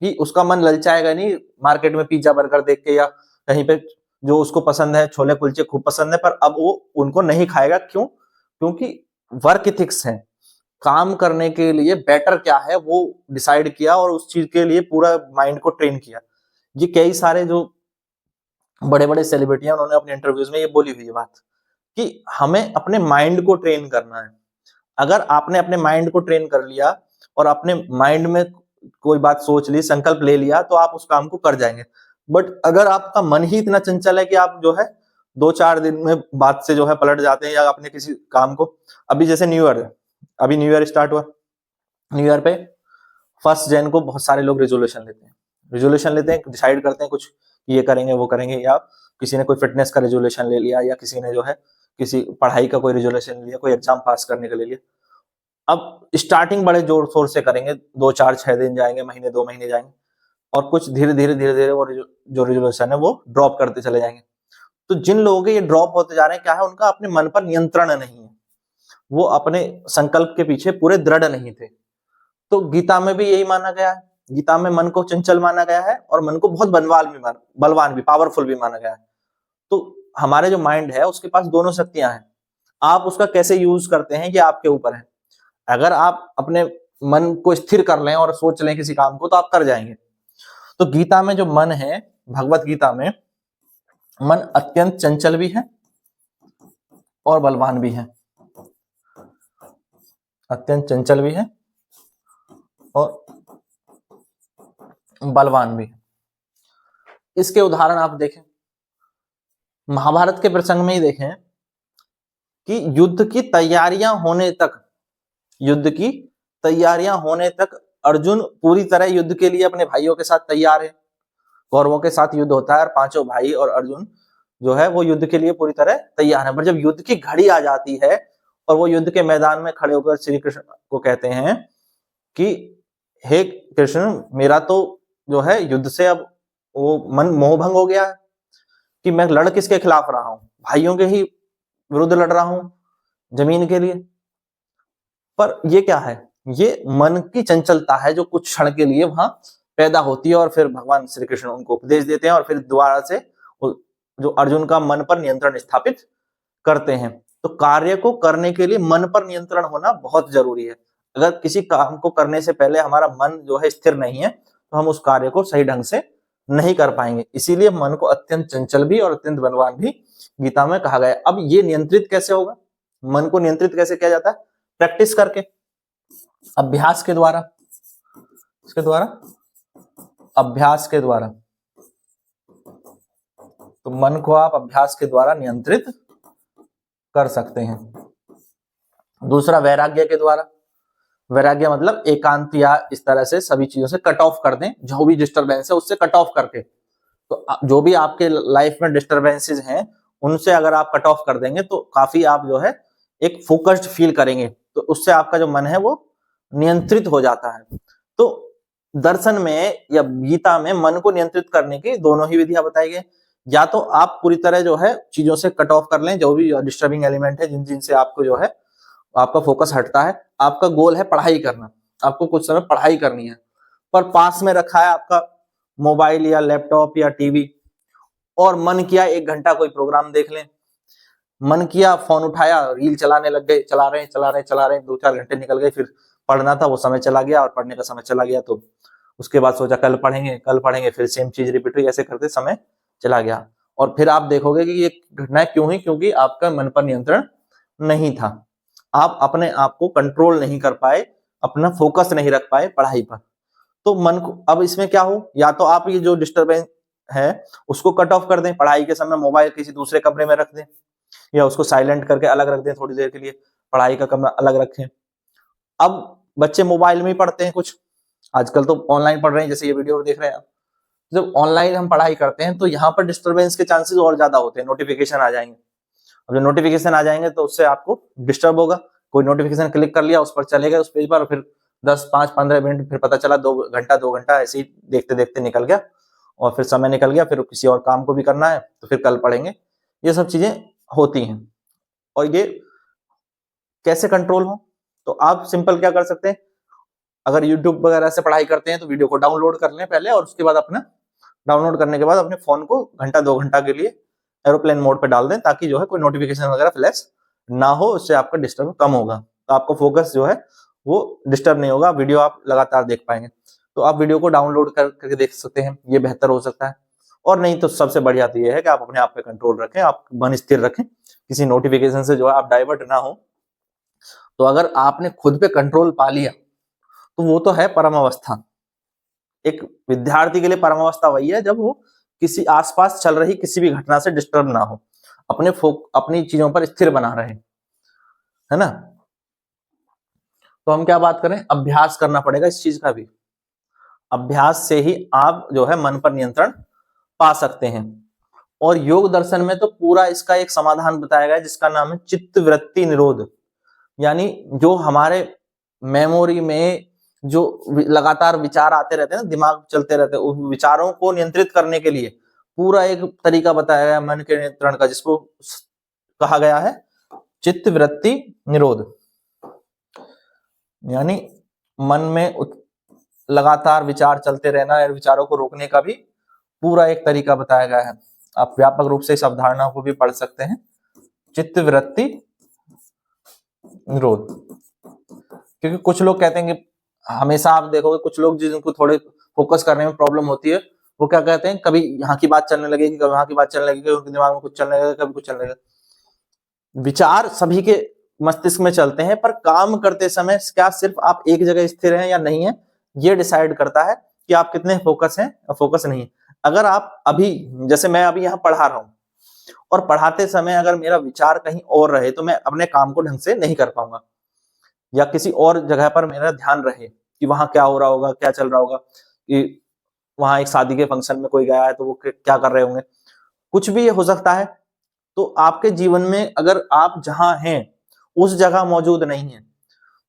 कि उसका मन ललचाएगा नहीं मार्केट में पिज्जा बर्गर देख के, या कहीं पे जो उसको पसंद है, छोले कुलचे खूब पसंद है, पर अब वो उनको नहीं खाएगा। क्यों? क्योंकि वर्क इथिक्स है, काम करने के लिए बेटर क्या है वो डिसाइड किया, और उस चीज के लिए पूरा माइंड को ट्रेन किया। ये कई सारे जो बड़े बड़े सेलिब्रिटी हैं उन्होंने अपने इंटरव्यूज में ये बोली हुई है बात, कि हमें अपने माइंड को ट्रेन करना है। अगर आपने अपने माइंड को ट्रेन कर लिया और अपने माइंड में कोई बात सोच ली, संकल्प ले लिया, तो आप उस काम को कर जाएंगे। बट अगर आपका मन ही इतना चंचल है कि आप जो है 2-4 दिन में बात से जो है पलट जाते हैं, या अपने किसी काम को, अभी जैसे न्यू ईयर है, अभी न्यू ईयर स्टार्ट हुआ, न्यू ईयर पे 1 जनवरी को बहुत सारे लोग रिजोल्यूशन लेते हैं, डिसाइड करते हैं कुछ ये करेंगे वो करेंगे, या किसी ने कोई फिटनेस का रिजोल्यूशन ले लिया, या किसी ने जो है किसी पढ़ाई का कोई रिजोल्यूशन लिया, कोई एग्जाम पास करने का ले लिया। अब स्टार्टिंग बड़े जोर शोर से करेंगे, 2-4-6 दिन जाएंगे, महीने 2 महीने जाएंगे, और कुछ धीरे धीरे वो जो रिजोल्यूशन है वो ड्रॉप करते चले जाएंगे। तो जिन लोगों के ये ड्रॉप होते जा रहे हैं, क्या है, उनका अपने मन पर नियंत्रण नहीं है, वो अपने संकल्प के पीछे पूरे दृढ़ नहीं थे। तो गीता में भी यही माना गया है, गीता में मन को चंचल माना गया है और मन को बहुत बलवान भी पावरफुल भी माना गया है। तो हमारे जो माइंड है उसके पास दोनों शक्तियां हैं, आप उसका कैसे यूज करते हैं ये आपके ऊपर है। अगर आप अपने मन को स्थिर कर लें और सोच लें किसी काम को, तो आप कर जाएंगे। तो गीता में जो मन है, भगवत गीता में मन अत्यंत चंचल भी है और बलवान भी है, अत्यंत चंचल भी है और बलवान भी है। इसके उदाहरण आप देखें, महाभारत के प्रसंग में ही देखें कि युद्ध की तैयारियां होने तक अर्जुन पूरी तरह युद्ध के लिए अपने भाइयों के साथ तैयार है। कौरवों के साथ युद्ध होता है और पांचों भाई और अर्जुन जो है वो युद्ध के लिए पूरी तरह तैयार है। पर जब युद्ध की घड़ी आ जाती है और वो युद्ध के मैदान में खड़े होकर श्री कृष्ण को कहते हैं कि हे कृष्ण, मेरा तो जो है युद्ध से अब वो मन मोहभंग हो गया है कि मैं लड़ किसके खिलाफ रहा हूं, भाइयों के ही विरुद्ध लड़ रहा हूं जमीन के लिए। पर ये क्या है, ये मन की चंचलता है जो कुछ क्षण के लिए वहां पैदा होती है और फिर भगवान श्री कृष्ण उनको उपदेश देते हैं और फिर दोबारा से जो अर्जुन का मन पर नियंत्रण स्थापित करते हैं। तो कार्य को करने के लिए मन पर नियंत्रण होना बहुत जरूरी है। अगर किसी काम को करने से पहले हमारा मन जो है स्थिर नहीं है तो हम उस कार्य को सही ढंग से नहीं कर पाएंगे। इसीलिए मन को अत्यंत चंचल भी और अत्यंत बलवान भी गीता में कहा गया है। अब ये नियंत्रित कैसे होगा, मन को नियंत्रित कैसे किया जाता है? प्रैक्टिस करके, अभ्यास के द्वारा, अभ्यास के द्वारा। तो मन को आप अभ्यास के द्वारा नियंत्रित कर सकते हैं। दूसरा, वैराग्य के द्वारा। वैराग्य मतलब एकांत या इस तरह से सभी चीजों से कट ऑफ कर दें, जो भी डिस्टरबेंस है उससे कट ऑफ करके। तो जो भी आपके लाइफ में डिस्टरबेंसेस हैं उनसे अगर आप कट ऑफ कर देंगे तो काफी आप जो है एक फोकस्ड फील करेंगे, तो उससे आपका जो मन है वो नियंत्रित हो जाता है। तो दर्शन में या गीता में मन को नियंत्रित करने की दोनों ही विधियां बताई गई। या तो आप पूरी तरह जो है चीजों से कट ऑफ कर लें, जो भी डिस्टर्बिंग एलिमेंट है जिनसे आपको जो है आपका फोकस हटता है। आपका गोल है पढ़ाई करना, आपको कुछ समय पढ़ाई करनी है, पर पास में रखा है आपका मोबाइल या लैपटॉप या टीवी, और मन किया 1 घंटा कोई प्रोग्राम देख लें, मन किया फोन उठाया रील चलाने लग गए, चला रहे हैं 2-4 घंटे निकल गए, फिर पढ़ना था वो समय चला गया और पढ़ने का समय चला गया। तो उसके बाद सोचा कल पढ़ेंगे, फिर सेम चीज रिपीट हुई, ऐसे करते समय चला गया। और फिर आप देखोगे कि ये घटनाएं क्यों हुई, क्योंकि आपका मन पर नियंत्रण नहीं था, आप अपने आप को कंट्रोल नहीं कर पाए, अपना फोकस नहीं रख पाए पढ़ाई पर। तो मन को अब इसमें क्या हो, या तो आप ये जो डिस्टरबेंस है उसको कट ऑफ कर दें, पढ़ाई के समय मोबाइल किसी दूसरे कमरे में रख दें या उसको साइलेंट करके अलग रख दें, थोड़ी देर के लिए पढ़ाई का कमरा अलग रखें। अब बच्चे मोबाइल में ही पढ़ते हैं, कुछ आजकल तो ऑनलाइन पढ़ रहे हैं, जैसे ये वीडियो देख रहे हैं आप। जब ऑनलाइन हम पढ़ाई करते हैं तो यहाँ पर डिस्टरबेंस के चांसेस और ज्यादा होते हैं, नोटिफिकेशन आ जाएंगे। अब जब नोटिफिकेशन आ जाएंगे तो उससे आपको डिस्टर्ब होगा, कोई नोटिफिकेशन क्लिक कर लिया, उस पर चले गए उस पेज पर, फिर 10-5-15 मिनट, फिर पता चला 2 घंटा ऐसे ही देखते देखते निकल गया और फिर समय निकल गया, फिर किसी और काम को भी करना है तो फिर कल पढ़ेंगे। ये सब चीजें होती हैं। और ये कैसे कंट्रोल हो, तो आप सिंपल क्या कर सकते हैं, अगर यूट्यूब वगैरह से पढ़ाई करते हैं तो वीडियो को डाउनलोड कर लें पहले, और उसके बाद अपना डाउनलोड करने के बाद अपने फोन को 1-2 घंटा के लिए एरोप्लेन मोड पर डाल दें, ताकि जो है कोई नोटिफिकेशन वगैरह फ्लैश ना हो, उससे आपका डिस्टर्ब कम होगा, तो आपको फोकस जो है वो डिस्टर्ब नहीं होगा, वीडियो आप लगातार देख पाएंगे। तो आप वीडियो को डाउनलोड करके देख सकते हैं, ये बेहतर हो सकता है। और नहीं तो सबसे बढ़िया तो ये है कि आप अपने आप पे कंट्रोल रखें, आप मन स्थिर रखें, किसी नोटिफिकेशन से जो है आप डाइवर्ट ना हो। तो अगर आपने खुद पे कंट्रोल पा लिया तो वो तो है परम अवस्था। एक विद्यार्थी के लिए परम अवस्था वही है जब वो किसी आसपास चल रही किसी भी घटना से डिस्टर्ब ना हो, अपनी चीजों पर स्थिर बना रहे, है ना। तो हम क्या बात करें, अभ्यास करना पड़ेगा इस चीज का भी। अभ्यास से ही आप जो है मन पर नियंत्रण पा सकते हैं। और योग दर्शन में तो पूरा इसका एक समाधान बताया गया है जिसका नाम है चित्त वृत्ति निरोध। यानी जो हमारे मेमोरी में जो लगातार विचार आते रहते हैं ना, दिमाग चलते रहते हैं, उन विचारों को नियंत्रित करने के लिए पूरा एक तरीका बताया गया मन के नियंत्रण का, जिसको कहा गया है चित्त वृत्ति निरोध। यानी मन में लगातार विचार चलते रहना है, विचारों को रोकने का भी पूरा एक तरीका बताया गया है। आप व्यापक रूप से इस अवधारणा को भी पढ़ सकते हैं, चित्त वृत्ति निरोध। क्योंकि कुछ लोग कहते हैं कि हमेशा आप देखोगे कुछ लोग जिनको थोड़े फोकस करने में प्रॉब्लम होती है, वो क्या कहते हैं, कभी यहाँ की बात चलने लगेगी, कभी वहां की बात चलने लगेगी, उनके दिमाग में कुछ चलने लगेगा, कभी कुछ चलने लगेगा। विचार सभी के मस्तिष्क में चलते हैं, पर काम करते समय क्या सिर्फ आप एक जगह स्थिर हैं या नहीं है, ये डिसाइड करता है कि आप कितने फोकस हैं और फोकस नहीं। अगर आप अभी, जैसे मैं अभी यहाँ पढ़ा रहा हूँ और पढ़ाते समय अगर मेरा विचार कहीं और रहे तो मैं अपने काम को ढंग से नहीं कर पाऊंगा, या किसी और जगह पर मेरा ध्यान रहे कि वहां क्या हो रहा होगा, क्या चल रहा होगा, कि वहां एक शादी के फंक्शन में कोई गया है तो वो क्या कर रहे होंगे, कुछ भी ये हो सकता है। तो आपके जीवन में अगर आप जहां हैं उस जगह मौजूद नहीं है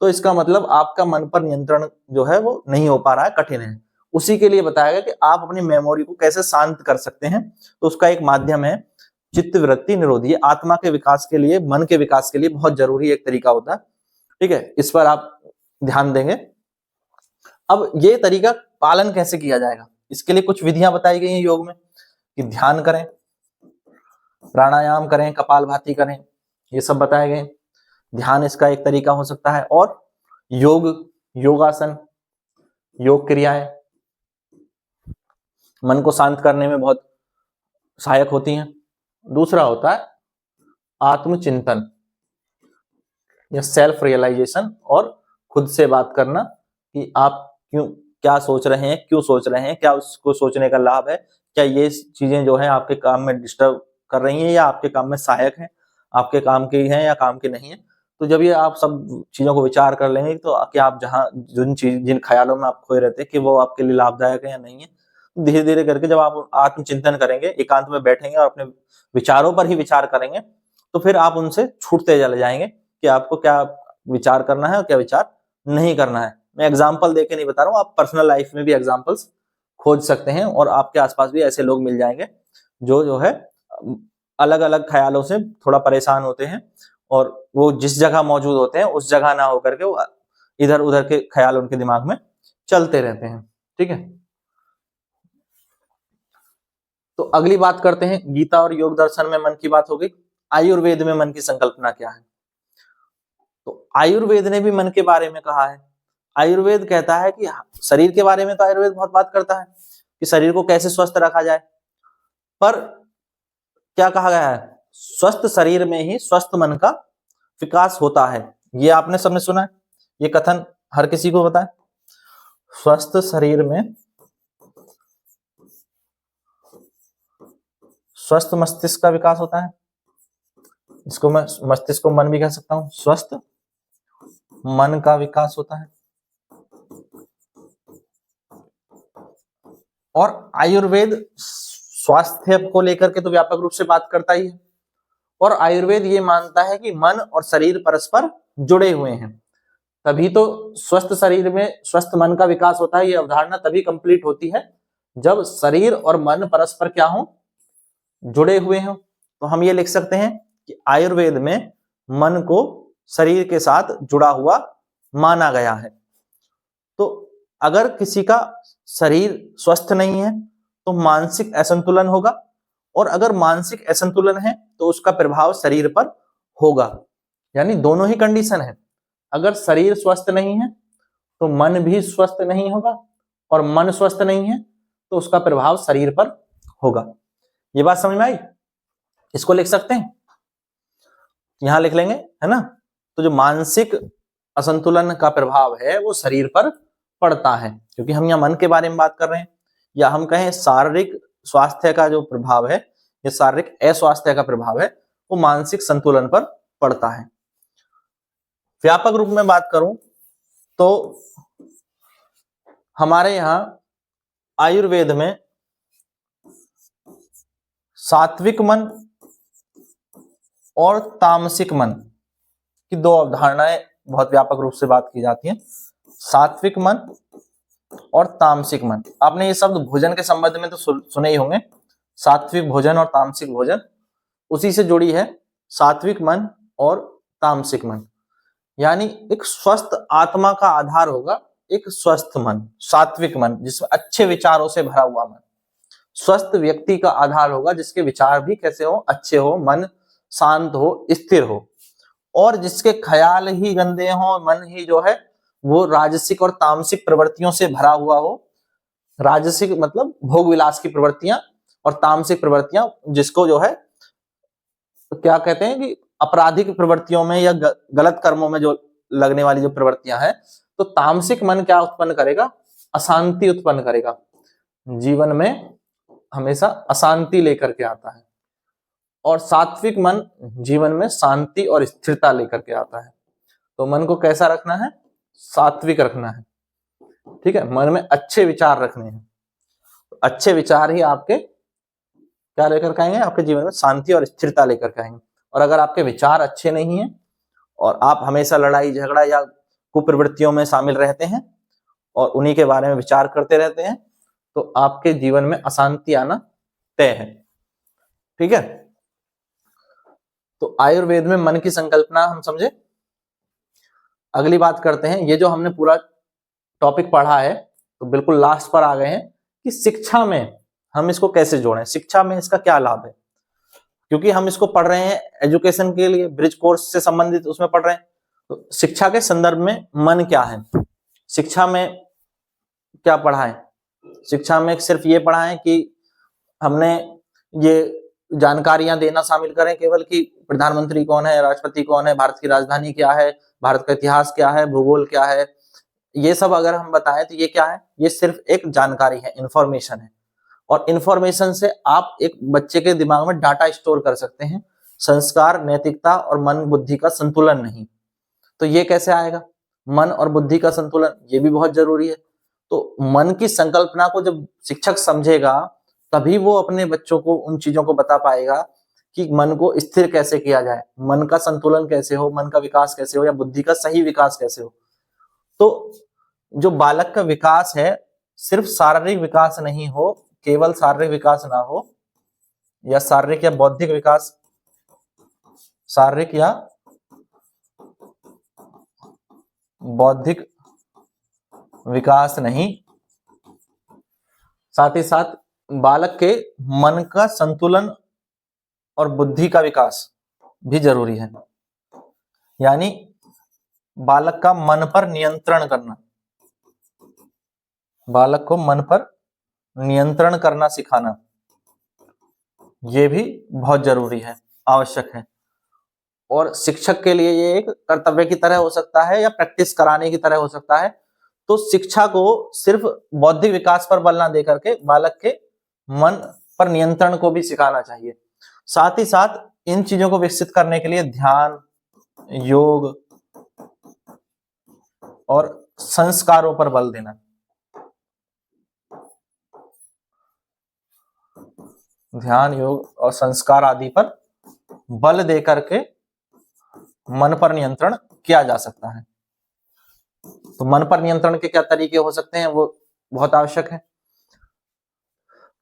तो इसका मतलब आपका मन पर नियंत्रण जो है वो नहीं हो पा रहा है, कठिन है। उसी के लिए बताया गया कि आप अपनी मेमोरी को कैसे शांत कर सकते हैं। तो उसका एक माध्यम है चित्त वृत्ति निरोधी। आत्मा के विकास के लिए, मन के विकास के लिए बहुत जरूरी एक तरीका होता है। ठीक है, इस पर आप ध्यान देंगे। अब ये तरीका पालन कैसे किया जाएगा, इसके लिए कुछ विधियां बताई गई हैं योग में, कि ध्यान करें, प्राणायाम करें, कपालभाति करें, ये सब बताए गए। ध्यान इसका एक तरीका हो सकता है, और योग, योगासन, योग क्रियाएं मन को शांत करने में बहुत सहायक होती हैं। दूसरा होता है आत्मचिंतन या सेल्फ रियलाइजेशन, और खुद से बात करना कि आप क्या सोच रहे हैं, क्यों सोच रहे हैं, क्या उसको सोचने का लाभ है, क्या ये चीजें जो है आपके काम में डिस्टर्ब कर रही हैं या आपके काम में सहायक हैं, आपके काम की हैं या काम की नहीं है। तो जब ये आप सब चीजों को विचार कर लेंगे तो कि आप जिन ख्यालों में आप खोए रहते हैं कि वो आपके लिए लाभदायक है या नहीं है, धीरे धीरे करके जब आप आत्मचिंतन करेंगे, एकांत में बैठेंगे और अपने विचारों पर ही विचार करेंगे, तो फिर आप उनसे छूटते चले जाएंगे कि आपको क्या विचार करना है और क्या विचार नहीं करना है। मैं एग्जाम्पल देके नहीं बता रहा हूँ, आप पर्सनल लाइफ में भी एग्जाम्पल्स खोज सकते हैं और आपके आसपास भी ऐसे लोग मिल जाएंगे जो है अलग अलग ख्यालों से थोड़ा परेशान होते हैं, और वो जिस जगह मौजूद होते हैं उस जगह ना होकर के वो इधर उधर के ख्याल उनके दिमाग में चलते रहते हैं। ठीक है, तो अगली बात करते हैं, गीता और योग दर्शन में मन की बात हो गई। आयुर्वेद में मन की संकल्पना क्या है? तो आयुर्वेद ने भी मन के बारे में कहा है। आयुर्वेद कहता है कि शरीर के बारे में तो आयुर्वेद बहुत बात करता है कि शरीर को कैसे स्वस्थ रखा जाए, पर क्या कहा गया है, स्वस्थ शरीर में ही स्वस्थ मन का विकास होता है। ये आपने सबने सुना है, ये कथन हर किसी को पता है। स्वस्थ शरीर में स्वस्थ मस्तिष्क का विकास होता है। इसको मैं मस्तिष्क को मन भी कह सकता हूं। स्वस्थ मन का विकास होता है। और आयुर्वेद स्वास्थ्य को लेकर के तो व्यापक रूप से बात करता ही है, और आयुर्वेद ये मानता है कि मन और शरीर परस्पर जुड़े हुए हैं, तभी तो स्वस्थ शरीर में स्वस्थ मन का विकास होता है। ये अवधारणा तभी कंप्लीट होती है जब शरीर और मन परस्पर क्या हो, जुड़े हुए हों। तो हम ये लिख सकते हैं कि आयुर्वेद में मन को शरीर के साथ जुड़ा हुआ माना गया है। तो अगर किसी का शरीर स्वस्थ नहीं है तो मानसिक असंतुलन होगा, और अगर मानसिक असंतुलन है तो उसका प्रभाव शरीर पर होगा। यानी दोनों ही कंडीशन है, अगर शरीर स्वस्थ नहीं है तो मन भी स्वस्थ नहीं होगा, और मन स्वस्थ नहीं है तो उसका प्रभाव शरीर पर होगा। ये बात समझ में आई? इसको लिख सकते हैं, यहां लिख लेंगे, है ना। तो जो मानसिक असंतुलन का प्रभाव है वो शरीर पर पड़ता है, क्योंकि हम यहाँ मन के बारे में बात कर रहे हैं, या हम कहें शारीरिक स्वास्थ्य का जो प्रभाव है या शारीरिक अस्वास्थ्य का प्रभाव है वो मानसिक संतुलन पर पड़ता है। व्यापक रूप में बात करूं तो हमारे यहाँ आयुर्वेद में सात्विक मन और तामसिक मन की दो अवधारणाएं बहुत व्यापक रूप से बात की जाती हैं। सात्विक मन और तामसिक मन, आपने ये शब्द भोजन के संबंध में तो सुने ही होंगे, सात्विक भोजन और तामसिक भोजन, उसी से जुड़ी है सात्विक मन और तामसिक मन। यानी एक स्वस्थ आत्मा का आधार होगा एक स्वस्थ मन, सात्विक मन, जिसमें अच्छे विचारों से भरा हुआ मन। स्वस्थ व्यक्ति का आधार होगा जिसके विचार भी कैसे हो, अच्छे हो, मन शांत हो, स्थिर हो, और जिसके ख्याल ही गंदे हो, मन ही जो है वो राजसिक और तामसिक प्रवृत्तियों से भरा हुआ हो। राजसिक मतलब भोग विलास की प्रवृत्तियां, और तामसिक प्रवृत्तियां जिसको जो है क्या कहते हैं कि आपराधिक प्रवृत्तियों में या गलत कर्मों में जो लगने वाली जो प्रवृत्तियां हैं। तो तामसिक मन क्या उत्पन्न करेगा, अशांति उत्पन्न करेगा, जीवन में हमेशा अशांति लेकर के आता है। और सात्विक मन जीवन में शांति और स्थिरता लेकर के आता है। तो मन को कैसा रखना है? सात्विक रखना है, ठीक है। मन में अच्छे विचार रखने हैं, अच्छे विचार ही आपके क्या लेकर के आएंगे? आपके जीवन में शांति और स्थिरता लेकर के आएंगे। और अगर आपके विचार अच्छे नहीं हैं और आप हमेशा लड़ाई झगड़ा या कुप्रवृत्तियों में शामिल रहते हैं और उन्हीं के बारे में विचार करते रहते हैं, तो आपके जीवन में अशांति आना तय है, ठीक है। तो आयुर्वेद में मन की संकल्पना हम समझे। अगली बात करते हैं, ये जो हमने पूरा टॉपिक पढ़ा है तो बिल्कुल लास्ट पर आ गए हैं कि शिक्षा में हम इसको कैसे जोड़ें, शिक्षा में इसका क्या लाभ है। क्योंकि हम इसको पढ़ रहे हैं एजुकेशन के लिए, ब्रिज कोर्स से संबंधित उसमें पढ़ रहे हैं, तो शिक्षा के संदर्भ में मन क्या है, शिक्षा में क्या पढ़ा है। शिक्षा में सिर्फ ये पढ़ा है कि हमने ये जानकारियां देना शामिल करें केवल कि प्रधानमंत्री कौन है, राष्ट्रपति कौन है, भारत की राजधानी क्या है, भारत का इतिहास क्या है, भूगोल क्या है, ये सब अगर हम बताएं तो ये क्या है? ये सिर्फ एक जानकारी है, इंफॉर्मेशन है। और इंफॉर्मेशन से आप एक बच्चे के दिमाग में डाटा स्टोर कर सकते हैं, संस्कार, नैतिकता और मन बुद्धि का संतुलन नहीं। तो ये कैसे आएगा? मन और बुद्धि का संतुलन, ये भी बहुत जरूरी है। तो मन की संकल्पना को जब शिक्षक समझेगा तभी वो अपने बच्चों को उन चीजों को बता पाएगा कि मन को स्थिर कैसे किया जाए, मन का संतुलन कैसे हो, मन का विकास कैसे हो, या बुद्धि का सही विकास कैसे हो। तो जो बालक का विकास है सिर्फ शारीरिक विकास नहीं हो, केवल शारीरिक विकास ना हो, या शारीरिक या बौद्धिक विकास, शारीरिक या बौद्धिक विकास नहीं, साथ ही साथ बालक के मन का संतुलन और बुद्धि का विकास भी जरूरी है। यानी बालक का मन पर नियंत्रण करना, बालक को मन पर नियंत्रण करना सिखाना, ये भी बहुत जरूरी है, आवश्यक है। और शिक्षक के लिए ये एक कर्तव्य की तरह हो सकता है या प्रैक्टिस कराने की तरह हो सकता है। तो शिक्षा को सिर्फ बौद्धिक विकास पर बल ना दे करके बालक के मन पर नियंत्रण को भी सिखाना चाहिए। साथ ही साथ इन चीजों को विकसित करने के लिए ध्यान, योग और संस्कारों पर बल देना, ध्यान, योग और संस्कार आदि पर बल दे करके मन पर नियंत्रण किया जा सकता है। तो मन पर नियंत्रण के क्या तरीके हो सकते हैं, वो बहुत आवश्यक है।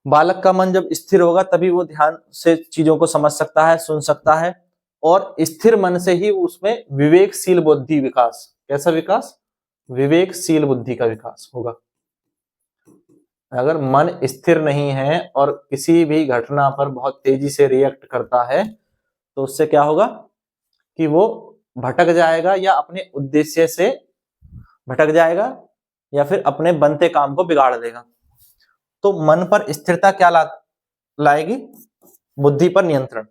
बालक का मन जब स्थिर होगा तभी वो ध्यान से चीजों को समझ सकता है, सुन सकता है, और स्थिर मन से ही उसमें विवेकशील बुद्धि विकास, कैसा विकास? विवेकशील बुद्धि का विकास होगा। अगर मन स्थिर नहीं है और किसी भी घटना पर बहुत तेजी से रिएक्ट करता है तो उससे क्या होगा कि वो भटक जाएगा, या अपने उद्देश्य से भटक जाएगा, या फिर अपने बनते काम को बिगाड़ देगा। तो मन पर स्थिरता क्या लाएगी? बुद्धि पर नियंत्रण।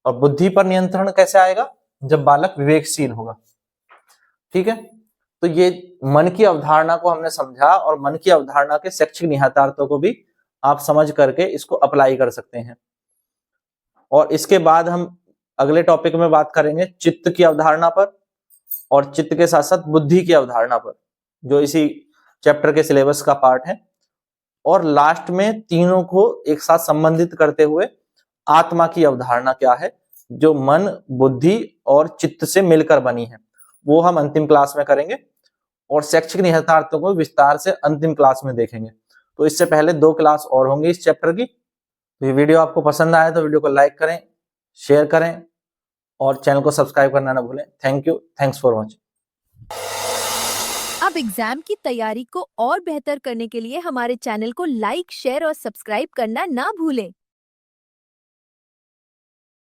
और बुद्धि पर नियंत्रण कैसे आएगा? जब बालक विवेकशील होगा, ठीक है। तो ये मन की अवधारणा को हमने समझा, और मन की अवधारणा के शैक्षिक निहितार्थों को भी आप समझ करके इसको अप्लाई कर सकते हैं। और इसके बाद हम अगले टॉपिक में बात करेंगे चित्त की अवधारणा पर, और चित्त के साथ साथ बुद्धि की अवधारणा पर, जो इसी चैप्टर के सिलेबस का पार्ट है। और लास्ट में तीनों को एक साथ संबंधित करते हुए आत्मा की अवधारणा क्या है, जो मन, बुद्धि और चित्त से मिलकर बनी है, वो हम अंतिम क्लास में करेंगे। और शैक्षिक निहितार्थों को विस्तार से अंतिम क्लास में देखेंगे। तो इससे पहले 2 क्लास और होंगी इस चैप्टर की। तो ये वीडियो आपको पसंद आया तो वीडियो को लाइक करें, शेयर करें और चैनल को सब्सक्राइब करना ना भूलें। Thank you, thanks for watching. अब एग्जाम की तैयारी को और बेहतर करने के लिए हमारे चैनल को लाइक, शेयर और सब्सक्राइब करना ना भूलें।